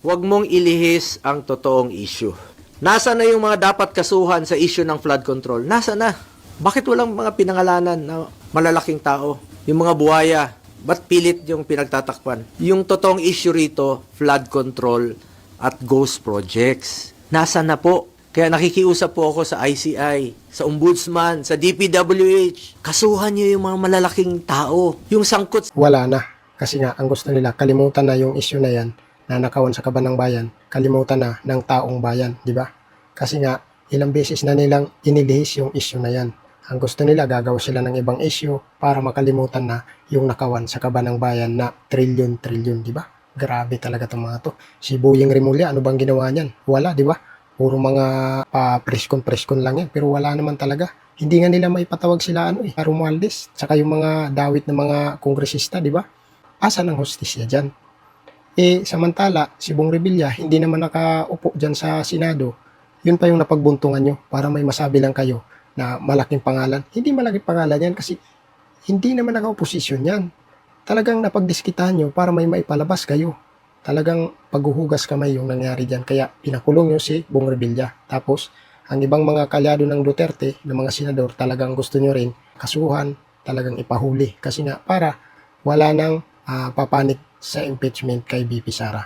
Huwag mong ilihis ang totoong issue. Nasa na yung mga dapat kasuhan sa issue ng flood control? Nasa na? Bakit walang mga pinangalanan na malalaking tao? Yung mga buhaya, ba't pilit yung pinagtatakpan? Yung totoong issue rito, flood control at ghost projects. Nasa na po? Kaya nakikiusap po ako sa ICI, sa Ombudsman, sa DPWH. Kasuhan nyo yung mga malalaking tao. Yung sangkot. Wala na. Kasi nga, ang gusto nila, kalimutan na yung issue na yan, na nakawan sa kaban ng bayan, kalimutan na ng taong bayan, di ba? Kasi nga, ilang beses na nilang inilihis yung issue na yan. Ang gusto nila, gagawa sila ng ibang issue para makalimutan na yung nakawan sa kaban ng bayan na trilyon-trilyon, di ba? Grabe talaga itong mga to. Si Boyeng Rimulya, ano bang ginawa niyan? Wala, di ba? Puro mga preskon lang yan. Pero wala naman talaga. Hindi nga nila maipatawag sila Romualdez. Tsaka yung mga dawit ng mga kongresista, di ba? Asa ng hostisya dyan? Samantala, si Bong Revilla, hindi naman nakaupo dyan sa Senado. Yun pa yung napagbuntungan nyo para may masabi lang kayo na malaking pangalan. Hindi malaking pangalan yan kasi hindi naman naka-oposisyon yan. Talagang napagdiskitahan nyo para may maipalabas kayo. Talagang paghuhugas kamay yung nangyari dyan. Kaya pinakulong nyo si Bong Revilla. Tapos, ang ibang mga kalyado ng Duterte, ng mga senador, talagang gusto nyo rin kasuhan, talagang ipahuli. Kasi nga, para wala nang papanik sa impeachment kay BP Sara.